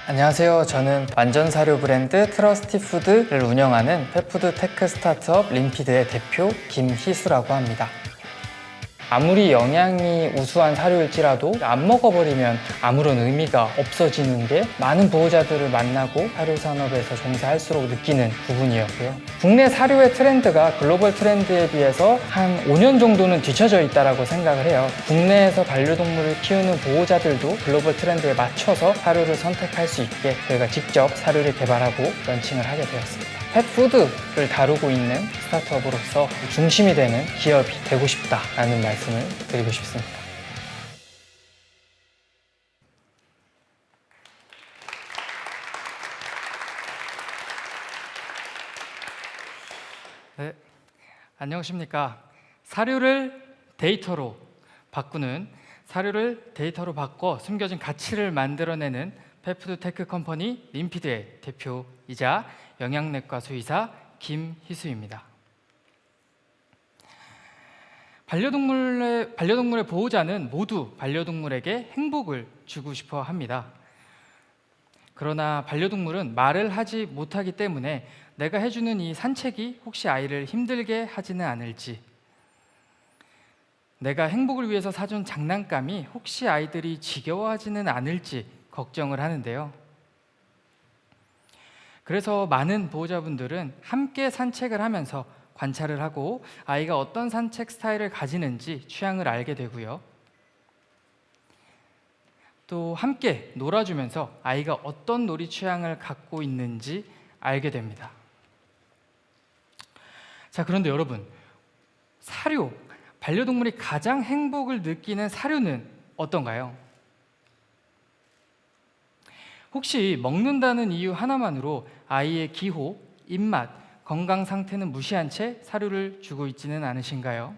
안녕하세요. 저는 완전 사료 브랜드 트러스티푸드를 운영하는 펫푸드 테크 스타트업 림피드의 대표 김희수라고 합니다. 아무리 영양이 우수한 사료일지라도 안 먹어버리면 아무런 의미가 없어지는 게 많은 보호자들을 만나고 사료 산업에서 종사할수록 느끼는 부분이었고요. 국내 사료의 트렌드가 글로벌 트렌드에 비해서 한 5년 정도는 뒤처져 있다고 생각을 해요. 국내에서 반려동물을 키우는 보호자들도 글로벌 트렌드에 맞춰서 사료를 선택할 수 있게 저희가 직접 사료를 개발하고 런칭을 하게 되었습니다. 펫푸드를 다루고 있는 스타트업으로서 중심이 되는 기업이 되고 싶다라는 말씀을 드리고 싶습니다. 네, 안녕하십니까. 사료를 데이터로 바꾸는, 사료를 데이터로 바꿔 숨겨진 가치를 만들어내는 펫푸드 테크 컴퍼니 림피드의 대표이자 영양내과 수의사 김희수입니다. 반려동물의 보호자는 모두 반려동물에게 행복을 주고 싶어 합니다. 그러나 반려동물은 말을 하지 못하기 때문에 내가 해주는 이 산책이 혹시 아이를 힘들게 하지는 않을지, 내가 행복을 위해서 사준 장난감이 혹시 아이들이 지겨워하지는 않을지 걱정을 하는데요. 그래서 많은 보호자분들은 함께 산책을 하면서 관찰을 하고 아이가 어떤 산책 스타일을 가지는지 취향을 알게 되고요. 또 함께 놀아주면서 아이가 어떤 놀이 취향을 갖고 있는지 알게 됩니다. 자, 그런데 여러분, 사료, 반려동물이 가장 행복을 느끼는 사료는 어떤가요? 혹시 먹는다는 이유 하나만으로 아이의 기호, 입맛, 건강 상태는 무시한 채 사료를 주고 있지는 않으신가요?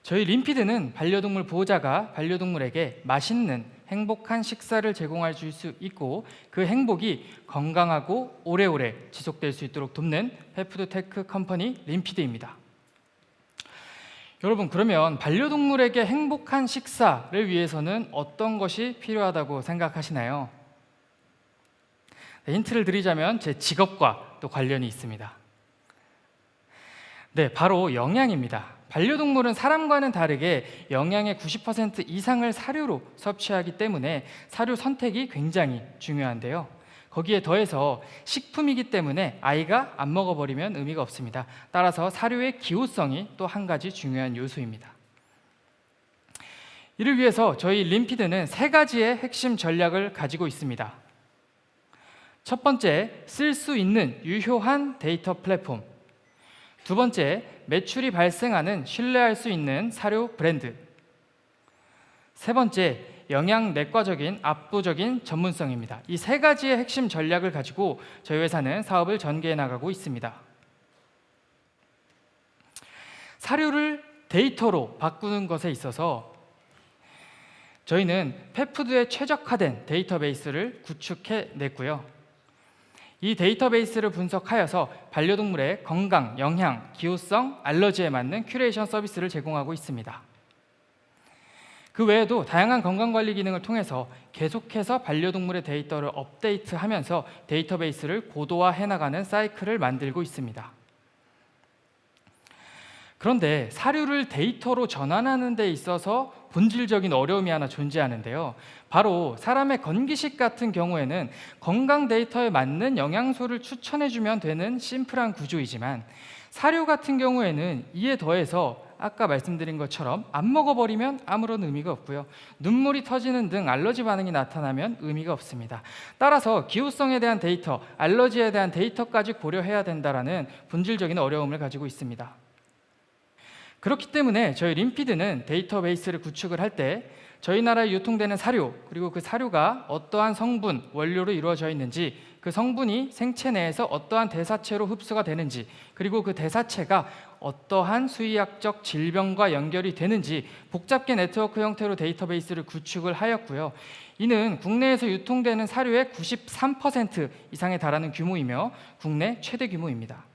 저희 림피드는 반려동물 보호자가 반려동물에게 맛있는 행복한 식사를 제공할 수 있고 그 행복이 건강하고 오래오래 지속될 수 있도록 돕는 펫푸드 테크 컴퍼니 림피드입니다. 여러분, 그러면 반려동물에게 행복한 식사를 위해서는 어떤 것이 필요하다고 생각하시나요? 네, 힌트를 드리자면 제 직업과 또 관련이 있습니다. 네, 바로 영양입니다. 반려동물은 사람과는 다르게 영양의 90% 이상을 사료로 섭취하기 때문에 사료 선택이 굉장히 중요한데요. 거기에 더해서 식품이기 때문에 아이가 안 먹어버리면 의미가 없습니다. 따라서 사료의 기호성이 또 한 가지 중요한 요소입니다. 이를 위해서 저희 림피드는 3가지의 핵심 전략을 가지고 있습니다. 첫 번째, 쓸 수 있는 유효한 데이터 플랫폼. 두 번째, 매출이 발생하는 신뢰할 수 있는 사료 브랜드. 세 번째, 영양내과적인 압도적인 전문성입니다. 이 3가지의 핵심 전략을 가지고 저희 회사는 사업을 전개해 나가고 있습니다. 사료를 데이터로 바꾸는 것에 있어서 저희는 펫푸드에 최적화된 데이터베이스를 구축해 냈고요. 이 데이터베이스를 분석하여서 반려동물의 건강, 영양, 기호성, 알러지에 맞는 큐레이션 서비스를 제공하고 있습니다. 그 외에도 다양한 건강관리 기능을 통해서 계속해서 반려동물의 데이터를 업데이트하면서 데이터베이스를 고도화해 나가는 사이클을 만들고 있습니다. 그런데 사료를 데이터로 전환하는 데 있어서 본질적인 어려움이 하나 존재하는데요. 바로 사람의 건기식 같은 경우에는 건강 데이터에 맞는 영양소를 추천해주면 되는 심플한 구조이지만 사료 같은 경우에는 이에 더해서 아까 말씀드린 것처럼 안 먹어버리면 아무런 의미가 없고요. 눈물이 터지는 등 알러지 반응이 나타나면 의미가 없습니다. 따라서 기호성에 대한 데이터, 알러지에 대한 데이터까지 고려해야 된다는 본질적인 어려움을 가지고 있습니다. 그렇기 때문에 저희 림피드는 데이터베이스를 구축을 할 때 저희 나라에 유통되는 사료, 그리고 그 사료가 어떠한 성분, 원료로 이루어져 있는지, 그 성분이 생체 내에서 어떠한 대사체로 흡수가 되는지, 그리고 그 대사체가 어떠한 수의학적 질병과 연결이 되는지 복잡계 네트워크 형태로 데이터베이스를 구축을 하였고요. 이는 국내에서 유통되는 사료의 93% 이상에 달하는 규모이며 국내 최대 규모입니다.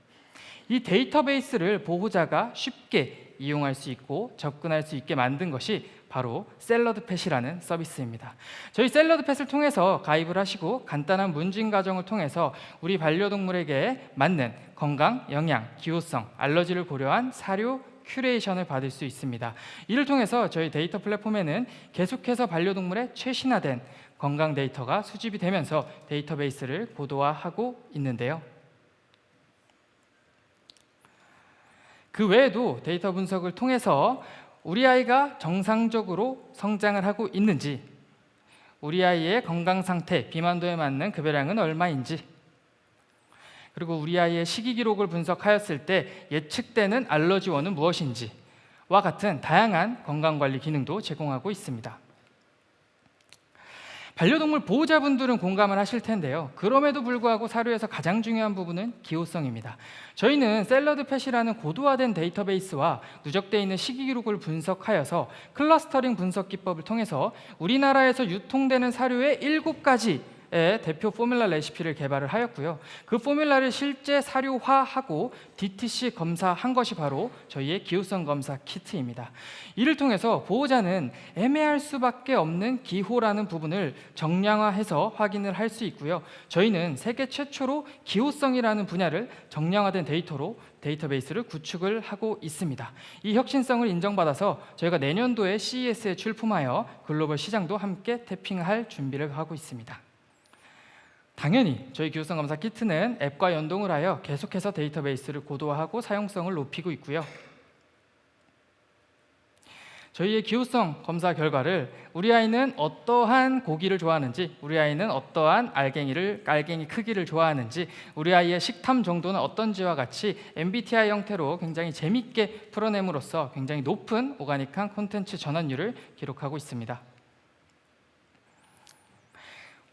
이 데이터베이스를 보호자가 쉽게 이용할 수 있고 접근할 수 있게 만든 것이 바로 샐러드팻이라는 서비스입니다. 저희 샐러드팻을 통해서 가입을 하시고 간단한 문진 과정을 통해서 우리 반려동물에게 맞는 건강, 영양, 기호성, 알러지를 고려한 사료 큐레이션을 받을 수 있습니다. 이를 통해서 저희 데이터 플랫폼에는 계속해서 반려동물의 최신화된 건강 데이터가 수집이 되면서 데이터베이스를 고도화하고 있는데요. 그 외에도 데이터 분석을 통해서 우리 아이가 정상적으로 성장을 하고 있는지, 우리 아이의 건강 상태, 비만도에 맞는 급여량은 얼마인지, 그리고 우리 아이의 식이 기록을 분석하였을 때 예측되는 알러지원은 무엇인지와 같은 다양한 건강관리 기능도 제공하고 있습니다. 반려동물 보호자분들은 공감을 하실 텐데요. 그럼에도 불구하고 사료에서 가장 중요한 부분은 기호성입니다. 저희는 샐러드팻이라는 고도화된 데이터베이스와 누적되어 있는 식이 기록을 분석하여서 클러스터링 분석 기법을 통해서 우리나라에서 유통되는 사료의 7가지의 대표 포뮬라 레시피를 개발을 하였고요. 그 포뮬라를 실제 사료화하고 DTC 검사한 것이 바로 저희의 기호성 검사 키트입니다. 이를 통해서 보호자는 애매할 수밖에 없는 기호라는 부분을 정량화해서 확인을 할 수 있고요. 저희는 세계 최초로 기호성이라는 분야를 정량화된 데이터로 데이터베이스를 구축을 하고 있습니다. 이 혁신성을 인정받아서 저희가 내년도에 CES에 출품하여 글로벌 시장도 함께 태핑할 준비를 하고 있습니다. 당연히 저희 기호성 검사 키트는 앱과 연동을 하여 계속해서 데이터베이스를 고도화하고 사용성을 높이고 있고요. 저희의 기호성 검사 결과를 우리 아이는 어떠한 고기를 좋아하는지, 우리 아이는 어떠한 알갱이 크기를 좋아하는지, 우리 아이의 식탐 정도는 어떤지와 같이 MBTI 형태로 굉장히 재밌게 풀어냄으로써 굉장히 높은 오가닉한 콘텐츠 전환율을 기록하고 있습니다.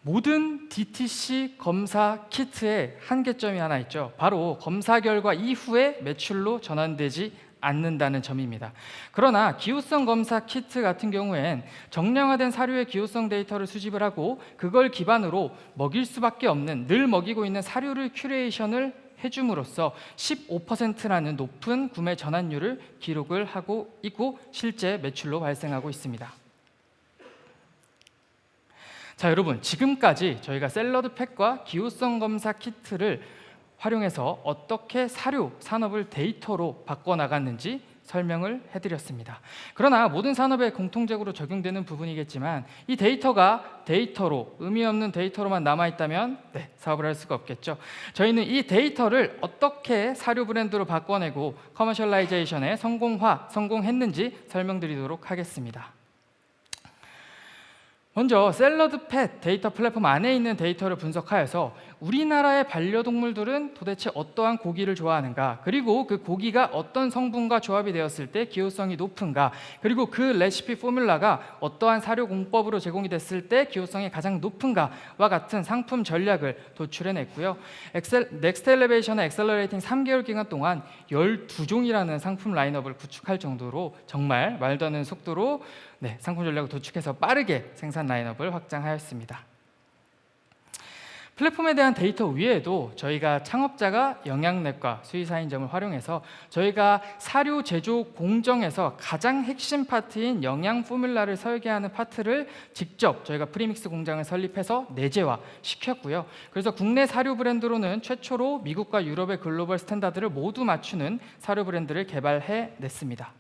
모든 DTC 검사 키트의 한계점이 하나 있죠. 바로 검사 결과 이후에 매출로 전환되지 않는다는 점입니다. 그러나 기호성 검사 키트 같은 경우엔 정량화된 사료의 기호성 데이터를 수집을 하고 그걸 기반으로 먹일 수밖에 없는, 늘 먹이고 있는 사료를 큐레이션을 해줌으로써 15%라는 높은 구매 전환율을 기록을 하고 있고 실제 매출로 발생하고 있습니다. 자, 여러분, 지금까지 저희가 샐러드팻과 기호성 검사 키트를 활용해서 어떻게 사료 산업을 데이터로 바꿔나갔는지 설명을 해드렸습니다. 그러나 모든 산업에 공통적으로 적용되는 부분이겠지만 이 데이터가 데이터로, 의미 없는 데이터로만 남아있다면 사업을 할 수가 없겠죠. 저희는 이 데이터를 어떻게 사료 브랜드로 바꿔내고 커머셜라이제이션에 성공했는지 설명드리도록 하겠습니다. 먼저 샐러드팻 데이터 플랫폼 안에 있는 데이터를 분석하여서 우리나라의 반려동물들은 도대체 어떠한 고기를 좋아하는가, 그리고 그 고기가 어떤 성분과 조합이 되었을 때 기호성이 높은가, 그리고 그 레시피 포뮬라가 어떠한 사료 공법으로 제공이 됐을 때 기호성이 가장 높은가와 같은 상품 전략을 도출해냈고요. 넥스트 엘리베이션의 엑셀러레이팅 3개월 기간 동안 12종이라는 상품 라인업을 구축할 정도로 정말 말도 안 되는 속도로 상품 전략을 도축해서 빠르게 생산 라인업을 확장하였습니다. 플랫폼에 대한 데이터 위에도 저희가 창업자가 영양랩과 수의사인 점을 활용해서 저희가 사료 제조 공정에서 가장 핵심 파트인 영양 포뮬라를 설계하는 파트를 직접 저희가 프리믹스 공장을 설립해서 내재화 시켰고요. 그래서 국내 사료 브랜드로는 최초로 미국과 유럽의 글로벌 스탠다드를 모두 맞추는 사료 브랜드를 개발해냈습니다.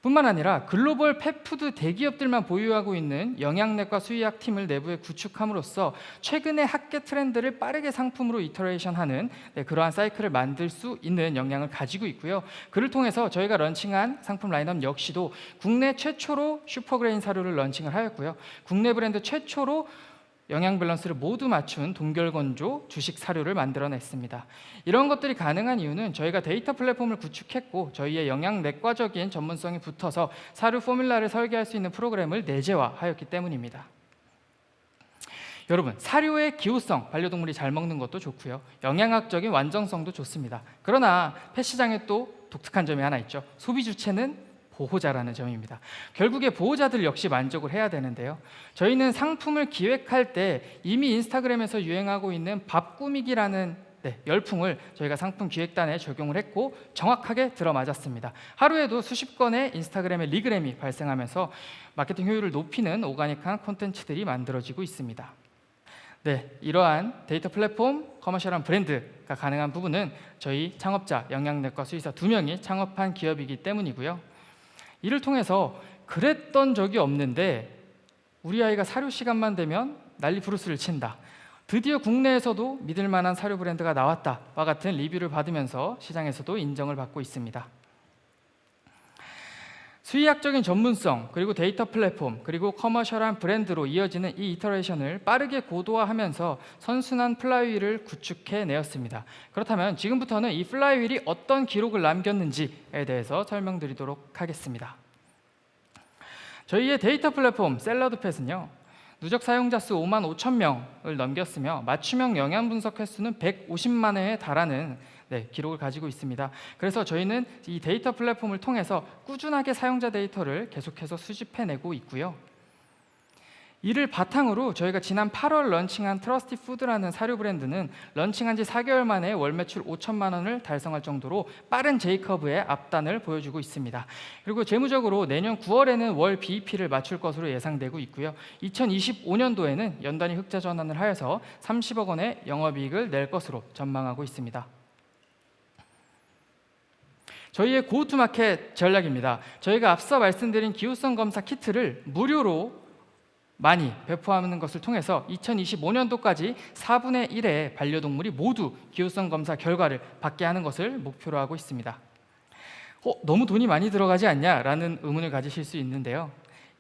뿐만 아니라 글로벌 펫푸드 대기업들만 보유하고 있는 영양학과 수의학 팀을 내부에 구축함으로써 최근의 학계 트렌드를 빠르게 상품으로 이터레이션하는 그러한 사이클을 만들 수 있는 역량을 가지고 있고요. 그를 통해서 저희가 런칭한 상품 라인업 역시도 국내 최초로 슈퍼그레인 사료를 런칭을 하였고요. 국내 브랜드 최초로 영양 밸런스를 모두 맞춘 동결건조 주식 사료를 만들어냈습니다. 이런 것들이 가능한 이유는 저희가 데이터 플랫폼을 구축했고 저희의 영양 내과적인 전문성이 붙어서 사료 포뮬라를 설계할 수 있는 프로그램을 내재화하였기 때문입니다. 여러분, 사료의 기호성, 반려동물이 잘 먹는 것도 좋고요. 영양학적인 완전성도 좋습니다. 그러나 펫 시장에 또 독특한 점이 하나 있죠. 소비 주체는 보호자라는 점입니다. 결국에 보호자들 역시 만족을 해야 되는데요. 저희는 상품을 기획할 때 이미 인스타그램에서 유행하고 있는 밥 꾸미기라는 열풍을 저희가 상품 기획단에 적용을 했고 정확하게 들어맞았습니다. 하루에도 수십 건의 인스타그램의 리그램이 발생하면서 마케팅 효율을 높이는 오가닉한 콘텐츠들이 만들어지고 있습니다. 이러한 데이터 플랫폼, 커머셜한 브랜드가 가능한 부분은 저희 창업자, 영양내과 수의사 2명이 창업한 기업이기 때문이고요. 이를 통해서 그랬던 적이 없는데 우리 아이가 사료 시간만 되면 난리 부르스를 친다. 드디어 국내에서도 믿을 만한 사료 브랜드가 나왔다와 같은 리뷰를 받으면서 시장에서도 인정을 받고 있습니다. 수의학적인 전문성, 그리고 데이터 플랫폼, 그리고 커머셜한 브랜드로 이어지는 이 이터레이션을 빠르게 고도화하면서 선순환 플라이휠을 구축해내었습니다. 그렇다면 지금부터는 이 플라이휠이 어떤 기록을 남겼는지에 대해서 설명드리도록 하겠습니다. 저희의 데이터 플랫폼 샐러드팻은요, 누적 사용자 수 5만 5천 명을 넘겼으며 맞춤형 영양 분석 횟수는 150만 회에 달하는 기록을 가지고 있습니다. 그래서 저희는 이 데이터 플랫폼을 통해서 꾸준하게 사용자 데이터를 계속해서 수집해내고 있고요. 이를 바탕으로 저희가 지난 8월 런칭한 트러스티 푸드라는 사료 브랜드는 런칭한 지 4개월 만에 월 매출 5천만 원을 달성할 정도로 빠른 J커브의 앞단을 보여주고 있습니다. 그리고 재무적으로 내년 9월에는 월 BEP를 맞출 것으로 예상되고 있고요. 2025년도에는 연단위 흑자 전환을 하여서 30억 원의 영업이익을 낼 것으로 전망하고 있습니다. 저희의 고투마켓 전략입니다. 저희가 앞서 말씀드린 기호성 검사 키트를 무료로 많이 배포하는 것을 통해서 2025년도까지 4분의 1의 반려동물이 모두 기호성 검사 결과를 받게 하는 것을 목표로 하고 있습니다. 너무 돈이 많이 들어가지 않냐라는 의문을 가지실 수 있는데요.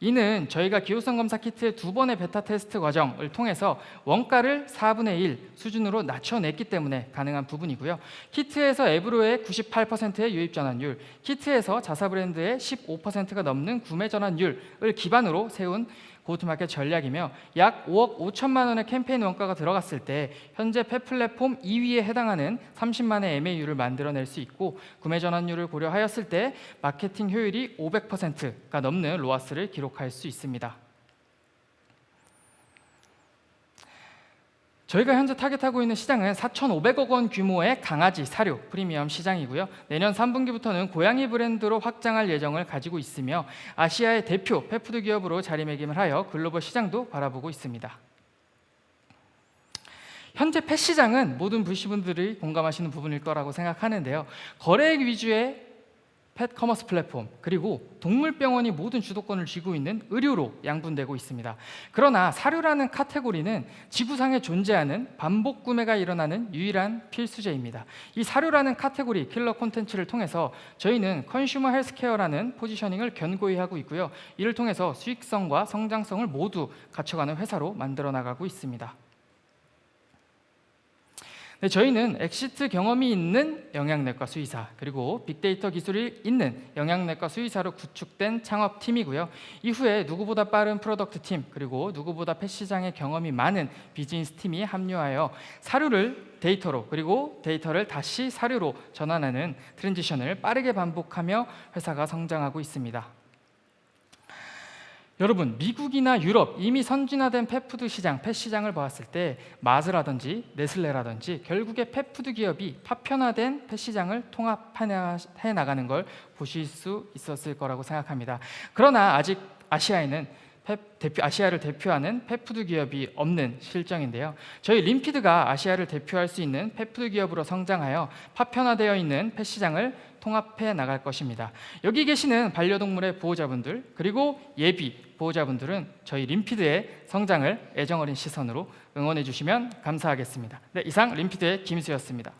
이는 저희가 기호성 검사 키트의 2번의 베타 테스트 과정을 통해서 원가를 4분의 1 수준으로 낮춰냈기 때문에 가능한 부분이고요. 키트에서 에브로의 98%의 유입 전환율, 키트에서 자사 브랜드의 15%가 넘는 구매 전환율을 기반으로 세운 고투마켓 전략이며 약 5억 5천만 원의 캠페인 원가가 들어갔을 때 현재 펫 플랫폼 2위에 해당하는 30만의 MAU를 만들어낼 수 있고 구매 전환율을 고려하였을 때 마케팅 효율이 500%가 넘는 로아스를 기록할 수 있습니다. 저희가 현재 타겟하고 있는 시장은 4,500억 원 규모의 강아지 사료 프리미엄 시장이고요. 내년 3분기부터는 고양이 브랜드로 확장할 예정을 가지고 있으며 아시아의 대표 펫푸드 기업으로 자리매김을 하여 글로벌 시장도 바라보고 있습니다. 현재 펫 시장은 모든 VC분들이 공감하시는 부분일 거라고 생각하는데요. 거래액 위주의 펫 커머스 플랫폼, 그리고 동물병원이 모든 주도권을 쥐고 있는 의료로 양분되고 있습니다. 그러나 사료라는 카테고리는 지구상에 존재하는 반복 구매가 일어나는 유일한 필수제입니다. 이 사료라는 카테고리 킬러 콘텐츠를 통해서 저희는 컨슈머 헬스케어라는 포지셔닝을 견고히 하고 있고요. 이를 통해서 수익성과 성장성을 모두 갖춰가는 회사로 만들어 나가고 있습니다. 저희는 엑시트 경험이 있는 영양내과 수의사, 그리고 빅데이터 기술이 있는 영양내과 수의사로 구축된 창업팀이고요. 이후에 누구보다 빠른 프로덕트 팀, 그리고 누구보다 펫 시장에 경험이 많은 비즈니스 팀이 합류하여 사료를 데이터로, 그리고 데이터를 다시 사료로 전환하는 트랜지션을 빠르게 반복하며 회사가 성장하고 있습니다. 여러분, 미국이나 유럽 이미 선진화된 펫푸드 시장, 펫 시장을 보았을 때 마즈라든지 네슬레라든지 결국에 펫푸드 기업이 파편화된 펫 시장을 통합해 나가는 걸 보실 수 있었을 거라고 생각합니다. 그러나 아직 아시아에는 아시아를 대표하는 펫푸드 기업이 없는 실정인데요. 저희 림피드가 아시아를 대표할 수 있는 펫푸드 기업으로 성장하여 파편화되어 있는 펫 시장을 통합해 나갈 것입니다. 여기 계시는 반려동물의 보호자분들, 그리고 예비 보호자분들은 저희 림피드의 성장을 애정어린 시선으로 응원해 주시면 감사하겠습니다. 이상 림피드의 김수였습니다.